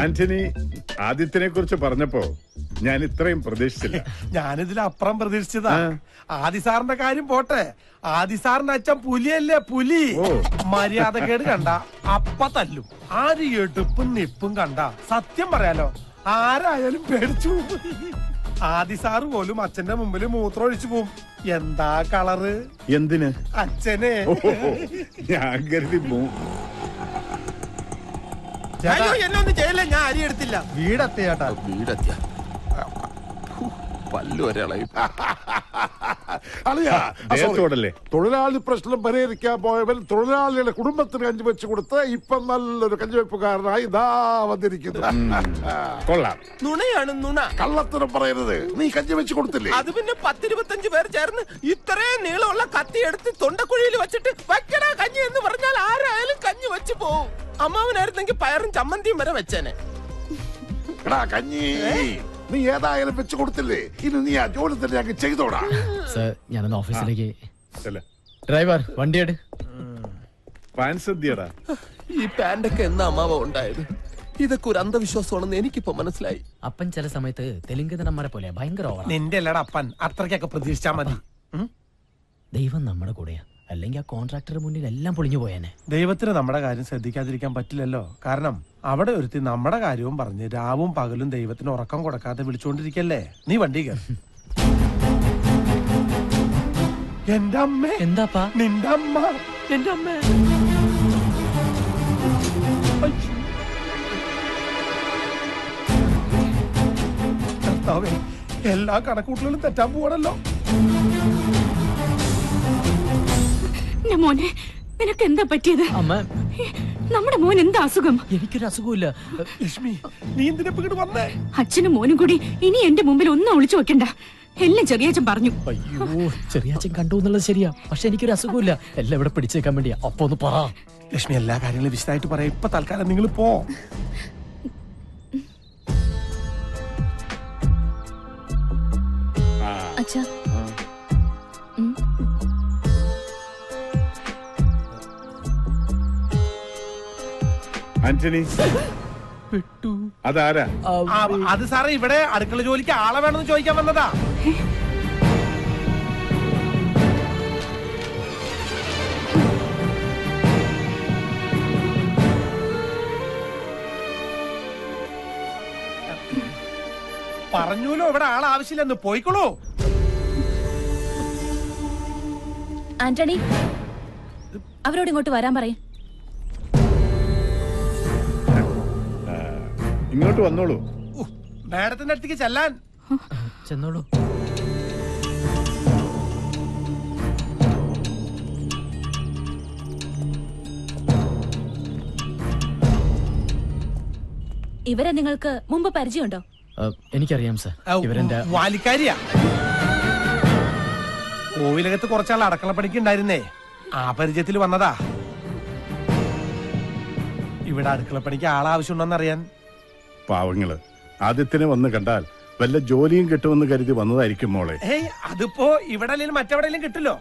ആന്റണി ആദിത്യനെ കുറിച്ച് പറഞ്ഞപ്പോ ഞാൻ ഇത്രയും പ്രതീക്ഷിച്ചില്ല. ഞാനിതിലപ്പുറം പ്രതീക്ഷിച്ചതാ. ആദി സാറിന്റെ കാര്യം പോട്ടെ, ആദി സാറിന്റെ അച്ഛൻ പുലിയല്ലേ, പുലി. മര്യാദക്കേട് കണ്ട അപ്പ തല്ലും. ആര് എടുപ്പും നിപ്പും കണ്ട സത്യം പറയാലോ ആരായാലും പേടിച്ചു. ആദി സാറ് പോലും അച്ഛന്റെ മുമ്പിൽ മൂത്രം ഒഴിച്ചു പോവും. എന്താ കളറ്? എന്തിന്? അച്ഛനെ. ഞാൻ കരുതി എന്നൊന്നും ചെയ്യല്ലേ, ഞാൻ അരി എടുത്തില്ല. വീടെത്തിയാട്ടാ. വീടെത്തിയ പല്ലു ഒരാളായി. തൊഴിലാളി പ്രശ്നം പരിഹരിക്കാൻ പോയവൻ തൊഴിലാളിയുടെ കുടുംബത്തിന് കഞ്ഞി വെച്ച് കൊടുത്ത് ഇപ്പൊ നല്ലൊരു കഞ്ഞിവെപ്പുകാരനായി ഇതാ വന്നിരിക്കുന്നു. കൊള്ളാം. നുണയാണ് നുണ. കള്ളത്തരം പറയരുത്. നീ കഞ്ഞി വെച്ച് കൊടുത്തില്ലേ? അത് പിന്നെ 10-25 പേർ ചേർന്ന് ഇത്രയും നീളമുള്ള കത്തി എടുത്ത് തൊണ്ടക്കുഴിയിൽ വെച്ചിട്ട് വെക്കണ കഞ്ഞി എന്ന് പറഞ്ഞാൽ ആരായാലും കഞ്ഞി വെച്ച് പോവും. അമ്മാവനായിരുന്നെങ്കിൽ പയറും ചമ്മന്തിയും വരെ വെച്ചേനെ. കഞ്ഞി നീ ഏതായാലും വെച്ച് കൊടുത്തില്ലേ? ഇനി നീ ആ ജോലി തന്നെ ഞങ്ങൾ ചെയ്തോടാ. സർ, ഞാനൊന്ന് ഓഫീസിലേക്ക്. ഡ്രൈവർ വണ്ടിയെട്. ഈ പാൻഡൊക്കെ എന്നാ അമ്മാവ ഉണ്ടായത്? ഇതൊക്കെ ഒരു അന്ധവിശ്വാസമാണെന്ന് എനിക്കിപ്പോ മനസ്സിലായി. അപ്പൻ ചില സമയത്ത് തെലുങ്ക് നടന്മാരെ പോലെ ഭയങ്കര ഓവർ. നിന്റെ അല്ലട അപ്പൻ, അത്രയ്ക്കൊക്കെ പ്രതീക്ഷിച്ചാ മതി. ദൈവം നമ്മുടെ കൂടെയാ, അല്ലെങ്കിൽ ആ കോൺട്രാക്ടറുടെ മുന്നിൽ എല്ലാം പൊളിഞ്ഞു പോയേനെ. ദൈവത്തിന് നമ്മുടെ കാര്യം ശ്രദ്ധിക്കാതിരിക്കാൻ പറ്റില്ലല്ലോ. കാരണം അവിടെ ഒരുത്തി നമ്മുടെ കാര്യവും പറഞ്ഞ് രാവും പകലും ദൈവത്തിന് ഉറക്കം കൊടുക്കാതെ വിളിച്ചോണ്ടിരിക്കല്ലേ. നീ വണ്ടി കയറി. എന്റെ അമ്മ. എന്താപ്പാ? നിന്റെ അമ്മ. എന്റെ അമ്മ. എല്ലാ കണക്കൂട്ടലും തെറ്റാൻ പോവാണല്ലോ. മോനെ, നിനക്ക് എന്താ പറ്റിയത്? അമ്മ, നമ്മുടെ മോൻ എന്താ അസുഖം? എനിക്കൊരു അസുഖമില്ല. ലക്ഷ്മി, നീ എന്തിനാ ഇങ്ങോട്ട് വന്നേ? അച്ഛനും മോനും കൂടി ഇനി എന്റെ മുമ്പിൽ ഒന്നും ഒളിച്ചു വെക്കണ്ട. എല്ലാം ചെറിയാച്ചൻ പറഞ്ഞു. അയ്യോ, ചെറിയാച്ചൻ കണ്ടു എന്നുള്ളത് ശരിയാ, പക്ഷെ എനിക്കൊരു അസുഖമില്ല. എല്ലാം ഇവിടെ പിടിച്ചേക്കാൻ വേണ്ടിയാ. അപ്പൊ ഒന്ന് പറ ലക്ഷ്മി. എല്ലാ കാര്യങ്ങളും വിശദമായിട്ട് പറയാം. ഇപ്പൊ തൽക്കാലം നിങ്ങൾ പോ. അച്ഛാ, ആന്റണി അതാരാ? അത് സാറേ, ഇവിടെ അടുക്കള ജോലിക്ക് ആളെ വേണമെന്ന് ചോദിക്കാൻ വന്നതാ. പറഞ്ഞൂലോ ഇവിടെ ആൾ ആവശ്യമില്ലെന്ന്. പോയിക്കോളൂ. ആന്റണി, അവരോട് ഇങ്ങോട്ട് വരാൻ പറയും. ഇങ്ങോട്ട് വന്നോളൂ. മാഡത്തിന്റെ അടുത്തേക്ക് ചെല്ലാൻ. ചെന്നോളൂ. ഇവരെ നിങ്ങൾക്ക് മുമ്പ് പരിചയമുണ്ടോ? എനിക്കറിയാം സർ. ഇവരെന്റെ വാലിക്കാരിയാ. കോവിലകത്ത് കുറച്ചാൾ അടക്കളപ്പണിക്ക് ഉണ്ടായിരുന്നേ, ആ പരിചയത്തിൽ വന്നതാ. ഇവിടെ അടുക്കളപ്പണിക്ക് ആളാവശ്യമുണ്ടോന്ന് അറിയാൻ. പാവങ്ങള് ആദ്യത്തിനെ വന്ന് കണ്ടാൽ വല്ല ജോലിയും കിട്ടുമെന്ന് കരുതി വന്നതായിരിക്കും മോളെ. അതിപ്പോ ഇവിടെ അല്ലെങ്കിൽ മറ്റെവിടെയെങ്കിലും കിട്ടില്ലോ.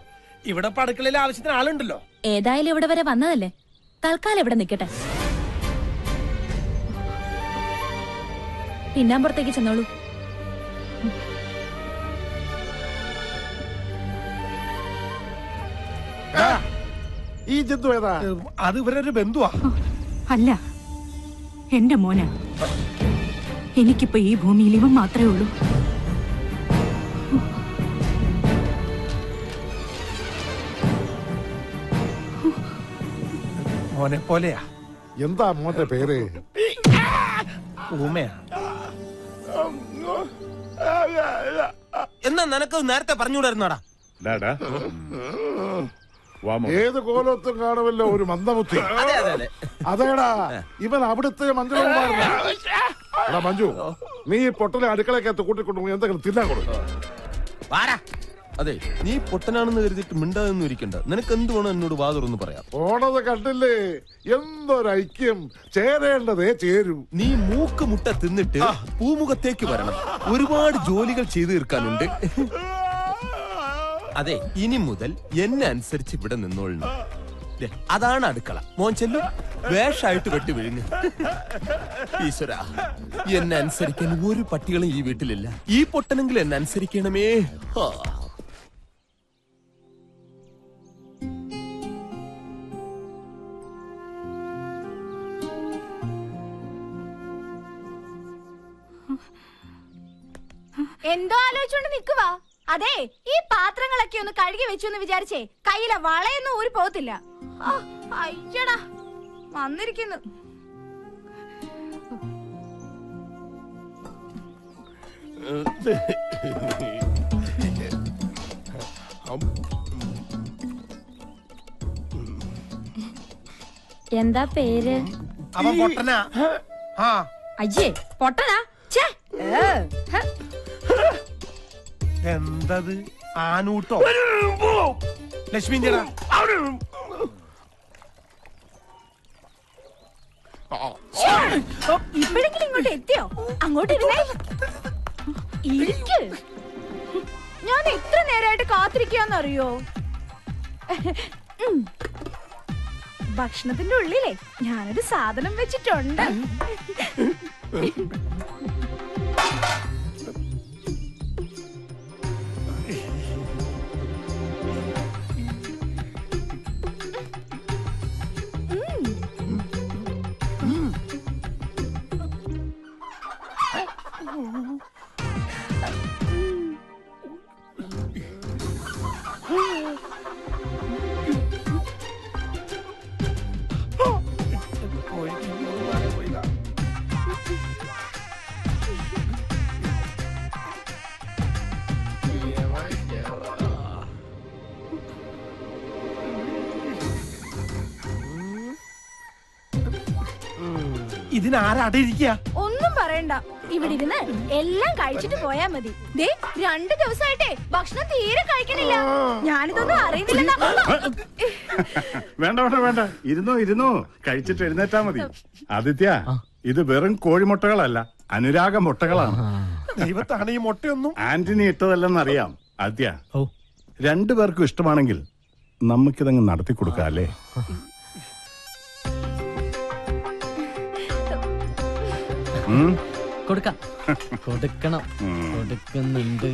ഇവിടെ ഇപ്പൊ അടുക്കളയിൽ ആവശ്യത്തിന് ആളുണ്ടല്ലോ. ഏതായാലും ഇവിടെ വരെ വന്നതല്ലേ, തൽക്കാലം ഇവിടെ നിൽക്കട്ടെ. പിന്നാമ്പുറത്തേക്ക് ചെന്നോളൂ. ഈ ജന്തു ഏതാ? അത് ഇവരൊരു ബന്ധുവാ. അല്ല, എന്റെ മോനാ. എനിക്കിപ്പോ ഈ ഭൂമിയിൽ ഇവൻ മാത്രമേ ഉള്ളൂ. മോനെ പോലെയാ. എന്താ മോന്റെ പേര്? ഊമയാ. എന്നാ നിനക്ക് നേരത്തെ പറഞ്ഞുകൂടായിരുന്നാടാ. ഏത് കോലത്തും കാണുമല്ലോ ഒരു മന്ദബുദ്ധി. അതേടാ, ഇവൻ അവിടുത്തെ മഞ്ജുകുമാരനാ. മഞ്ജു, നീ പൊട്ടലെ അടുക്കളക്കകത്ത് കൂട്ടിക്കൊണ്ടു എന്തെങ്കിലും തിന്നാൻ കൊടുക്കും. അതെ, നീ പൊട്ടനാണെന്ന് കരുതിട്ട് മിണ്ടാതൊന്നും ഇരിക്കണ്ട. നിനക്ക് എന്ത് വേണം എന്നോട് വാ തുറന്ന് പറയാം. പോണത് കണ്ടില്ലേ, എന്തൊരൈക്യം. ചേരേണ്ടതേ ചേരൂ. നീ മൂക്ക് മുട്ട തിന്നിട്ട് പൂമുഖത്തേക്ക് വരണം. ഒരുപാട് ജോലികൾ ചെയ്തു തീർക്കാനുണ്ട്. അതെ, ഇനി മുതൽ എന്നെ അനുസരിച്ച് ഇവിടെ നിന്നോളണം. അതാണ് അടുക്കള. മോൻ ചെല്ലു, വേഷായിട്ട് വെട്ടി വീഴുന്നു. ഈശ്വര, എന്നെ അനുസരിക്കാൻ ഒരു പട്ടികളും ഈ വീട്ടിലില്ല. ഈ പൊട്ടനെങ്കിലും എന്നെ അനുസരിക്കണമേ. എന്തോ ആലോചിച്ചോണ്ട് നിക്കുവാ. അതെ, ഈ പാത്രങ്ങളൊക്കെ ഒന്ന് കഴുകി വെച്ചു എന്ന് വിചാരിച്ചേ കയ്യിലെ വളയൊന്നും ഊരി പോകത്തില്ല. അയ്യടാ വന്നിരിക്കുന്നു. എന്താ പേര്? അവൻ പൊട്ടനാ. അയ്യേ പൊട്ടനാ. എന്തത് ആനൂട്ടോ? ലക്ഷ്മി ഇപ്പോഴെങ്കിലും ഇങ്ങോട്ട് എത്തിയോ? അങ്ങോട്ട് ഇരിക്ക്. ഞാൻ എത്ര നേരമായിട്ട് കാത്തിരിക്കാന്നറിയോ? ഭക്ഷണത്തിന്റെ ഉള്ളിലേ ഞാനൊരു സാധനം വെച്ചിട്ടുണ്ട്. ഇതിനാരടിയിരിക്കുക? ഒന്നും പറയണ്ട, ഇവിടെ ഇരുന്ന് എല്ലാം കഴിച്ചിട്ട് പോയാ മതി. ദേ 2 ദിവസമായിട്ടേ ഭക്ഷണം തീരെ കഴിക്കണില്ല. ഞാനിതൊന്നും അറിയുന്നില്ല. വേണ്ട വേണ്ട വേണ്ട, ഇരുന്നോ കഴിച്ചിട്ട് എഴുന്നേറ്റാ മതി. ആദിത്യ, ഇത് വെറും കോഴിമുട്ടകളല്ല, അനുരാഗ മുട്ടകളാണ്. ദൈവത്താണ് ഈ മുട്ടയൊന്നും ആന്റണി ഇട്ടതല്ലെന്നറിയാം. ആദിത്യ, 2 പേർക്കും ഇഷ്ടമാണെങ്കിൽ നമുക്കിതങ്ങ് നടത്തി കൊടുക്കാം അല്ലേ? കൊടുക്കണം. കൊടുക്കുന്നുണ്ട്.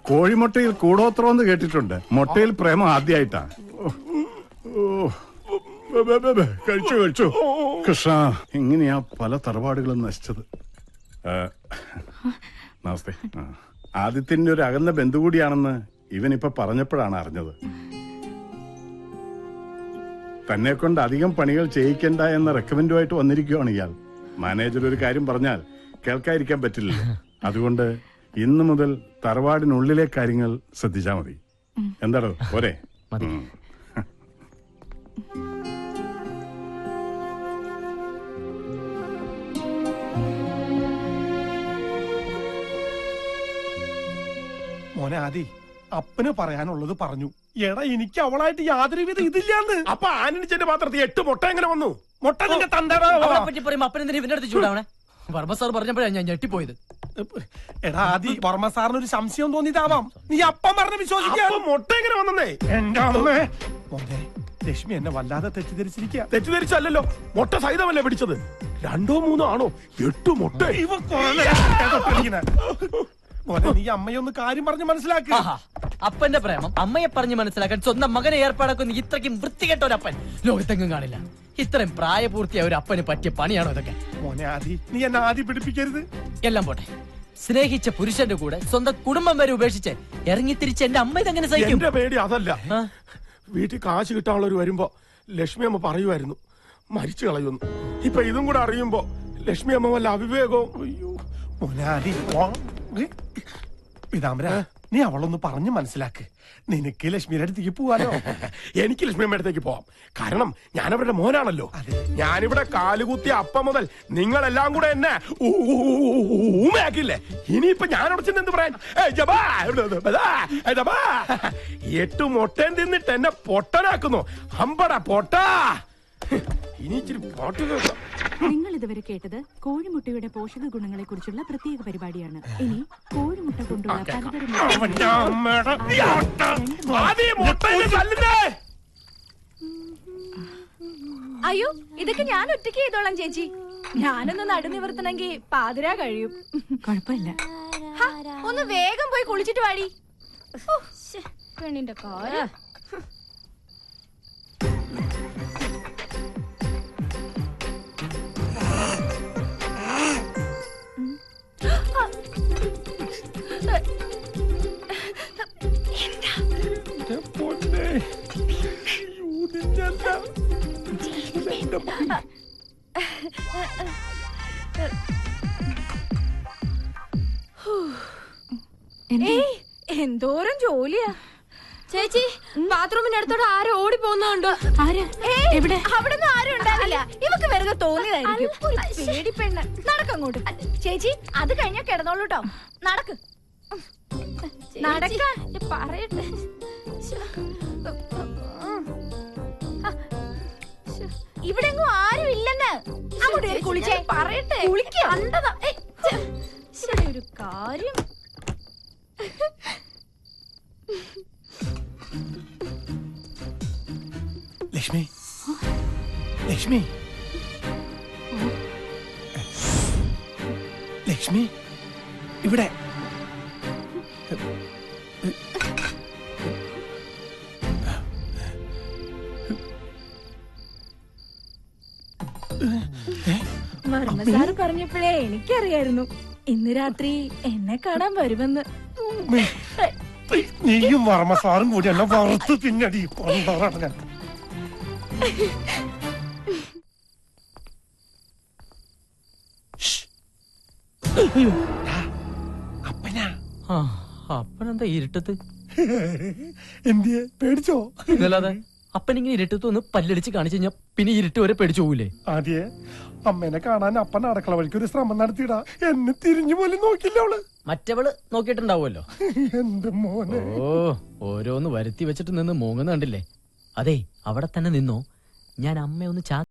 കോഴിമുട്ടയിൽ കൂടോത്രമെന്ന് കേട്ടിട്ടുണ്ട്. മുട്ടയിൽ പ്രേമം ആദ്യമായിട്ടാ. കഴിച്ചു കൃഷ്ണ, ഇങ്ങനെയാ പല തറവാടുകളും നശിച്ചത്. നമസ്തേ. ആദിത്യന്റെ ഒരു അകന്ന ബന്ധു കൂടിയാണെന്ന് ഇവനിപ്പൊ പറഞ്ഞപ്പോഴാണ് അറിഞ്ഞത്. തന്നെ കൊണ്ട് അധികം പണികൾ ചെയ്യിക്കണ്ട എന്ന റെക്കമെൻഡുമായിട്ട് വന്നിരിക്കുകയാണ് ഇയാൾ. മാനേജർ ഒരു കാര്യം പറഞ്ഞാൽ കേൾക്കാതിരിക്കാൻ പറ്റില്ലല്ലോ. അതുകൊണ്ട് ഇന്നു മുതൽ തറവാടിനുള്ളിലെ കാര്യങ്ങൾ ശ്രദ്ധിച്ചാ മതി. എന്താടോ പോരെ? മോനെ ആദി, അപ്പന് പറയാനുള്ളത് പറഞ്ഞു. എടാ, എനിക്ക് അവളായിട്ട് യാതൊരു വിധ ഇതില്ലാന്ന്. അപ്പൊ ആനണിച്ചന്റെ പാത്രത്തിൽ 8 മുട്ട എങ്ങനെ വന്നു? മുട്ട നിന്റെ തന്തടാ. പറ്റി പറയുമ്പോ അപ്പനെന്തിനാ ഇവന്റെ അടുത്ത് ചൂടാവണേ? വർമ്മ സാർ പറഞ്ഞപ്പോഴാണ് ഞാൻ ഞെട്ടിപ്പോയത്. എടാ ആദി, വർമ്മ സാറിന് ഒരു സംശയം തോന്നിയതാവാം. നീ അപ്പം പറഞ്ഞ് വിശ്വസിക്കാൻ. മുട്ട എങ്ങനെ വന്നേ? എന്റെ അമ്മേ. മോനെ, ലക്ഷ്മി എന്നെ വല്ലാതെ തെറ്റിദ്ധരിച്ചിരിക്കുക. തെറ്റിദ്ധരിച്ചല്ലോ, മുട്ട സഹിതമല്ലേ പിടിച്ചത്. 2 3 ആണോ? 8 മുട്ട. മോനെ, നീ അമ്മയൊന്ന് കാര്യം പറഞ്ഞ് മനസ്സിലാക്കുക. അപ്പന്റെ പ്രേമം അമ്മയെ പറഞ്ഞ് മനസ്സിലാക്കാൻ സ്വന്തം മകനെ ഏർപ്പാടാക്കുന്ന ഇത്രയ്ക്കും വൃത്തികെട്ട ഒരു അപ്പൻ ലോകത്തെങ്ങും കാണില്ല. ഇത്രയും പ്രായപൂർത്തിയായ ഒരു അപ്പന് പറ്റിയ പണിയാണോ ഇതൊക്കെ? മോനെ ആദി, നീ എന്നെ ആദി പിടിപ്പിക്കരുത്. എല്ലാം പോട്ടെ, സ്നേഹിച്ച പുരുഷന്റെ കൂടെ സ്വന്തം കുടുംബം വരെ ഉപേക്ഷിച്ച് ഇറങ്ങി തിരിച്ച് എന്റെ അമ്മ ഇതെങ്ങനെ സഹിക്കും? എന്റെ പേടി അതല്ല. വീട്ടിൽ കാശ് കിട്ടാനുള്ളവർ വരുമ്പോ ലക്ഷ്മി അമ്മ പറയുമായിരുന്നു മരിച്ചു കളയുന്നു. ഇപ്പൊ ഇതും കൂടെ അറിയുമ്പോ ലക്ഷ്മി അമ്മ വല്ല അവിവേകവും. അയ്യോ മോനെ ആദി, പീതാംബര, നീ അവളൊന്ന് പറഞ്ഞു മനസ്സിലാക്ക്. നിനക്ക് ലക്ഷ്മിയുടെ അടുത്തേക്ക് പോവാലോ. എനിക്ക് ലക്ഷ്മി അമ്മയുടെ അടുത്തേക്ക് പോവാം. കാരണം ഞാൻ അവരുടെ മോനാണല്ലോ. ഞാനിവിടെ കാലുകുത്തിയ അപ്പം മുതൽ നിങ്ങളെല്ലാം കൂടെ എന്നെ ഊമയാക്കില്ലേ. ഇനിയിപ്പൊ ഞാൻ അവിടെ ചെന്ന് എന്ത് പറയാൻ? 8 മുട്ടയും തിന്നിട്ട് എന്നെ പൊട്ടനാക്കുന്നു. അമ്പടാ പൊട്ടാ. ഇനി ഇച്ചിരി പാട്ട് കേൾക്കാം. നിങ്ങൾ ഇതുവരെ കേട്ടത് കോഴിമുട്ടയുടെ പോഷക ഗുണങ്ങളെ കുറിച്ചുള്ള പ്രത്യേക പരിപാടിയാണ്. ഇനി കോഴിമുട്ട കൊണ്ടുള്ള പലതരം അവന്റെ അമ്മയുടെ മുട്ട. ആദ്യം മുട്ടയില് തല്ലുന്നേ. അയ്യോ ഇതൊക്കെ ഞാൻ ഒറ്റയ്ക്ക് ചെയ്തോളാം ചേച്ചി. ഞാനൊന്ന് നടുനിവർത്തണമെങ്കിൽ പാതിരാ കഴിയും. കുഴപ്പമില്ല. ഹ, ഒന്ന് വേഗം പോയി കുളിച്ചിട്ട് വാടി. പെണ്ണിന്റെ കാര്യം. എന്റെ പൊന്നേ. യൂതിഞ്ഞല്ല. എന്റെ പൊന്നേ. ഏയ് എന്തോരം ജോലിയാ ചേച്ചി ബാത്റൂമിന്റെ അടുത്തോടെ ആരോ ഓടി പോകുന്നുണ്ടോ? ആര്? എവിടെ? അവിടെ ഒന്നും ആരും ഉണ്ടാവില്ല. ഇവക്ക് വെറുതെ തോന്നിയതായിരിക്കും. ഒരു പേടിപ്പെണ്ണ്. നടക്കങ്ങോട്ട്. ചേച്ചി അത് കഴിഞ്ഞാ കിടന്നോളൂ കേട്ടോ. നടക്ക് നടക്കാൻ പറയട്ടെ. ഇവിടെ എങ്ങും ആരും ഇല്ലെന്ന്. അങ്ങോട്ട് കേറി കുളിച്ചേ. പറയട്ടെ. കുളിക്കുക. കണ്ടതാ. ഇവിടെ ഒരു കാര്യം. ലക്ഷ്മി ലക്ഷ്മി ലക്ഷ്മി ഇവിടെ. വർമ്മ സാറ് പറഞ്ഞപ്പോഴേ എനിക്കറിയായിരുന്നു ഇന്ന് രാത്രി എന്നെ കാണാൻ വരുമെന്ന്. നീയും വർമ്മ സാറും കൂടി എന്നെ വറുത്ത് തിന്നടി. കൊണ്ടാറാണ് ഞാൻ. അപ്പനാ അപ്പനെന്താ ഇരുട്ടത്ത്? എന്തിയെ പേടിച്ചോ? ഇതല്ലാതെ അപ്പനിങ്ങനെ ഇരുട്ടത്ത് ഒന്ന് പല്ലടിച്ച് കാണിച്ചു കഴിഞ്ഞാ പിന്നെ ഇരുട്ട് വരെ പേടിച്ചു പോകൂലേ? ആദ്യേ അമ്മേനെ കാണാൻ അപ്പൻ അടക്കള വഴിക്ക് ഒരു ശ്രമം നടത്തിയിടാ. എന്നെ തിരിഞ്ഞു പോലും നോക്കില്ല അവള്. മറ്റവള് നോക്കിയിട്ടുണ്ടാവുമല്ലോ. എന്റെ മോനെ. ഓ ഓരോന്ന് വരുത്തി വെച്ചിട്ട് നിന്ന് മൂങ്ങുന്ന കണ്ടില്ലേ? അതെ അവിടെ തന്നെ നിന്നോ. ഞാൻ അമ്മയൊന്ന്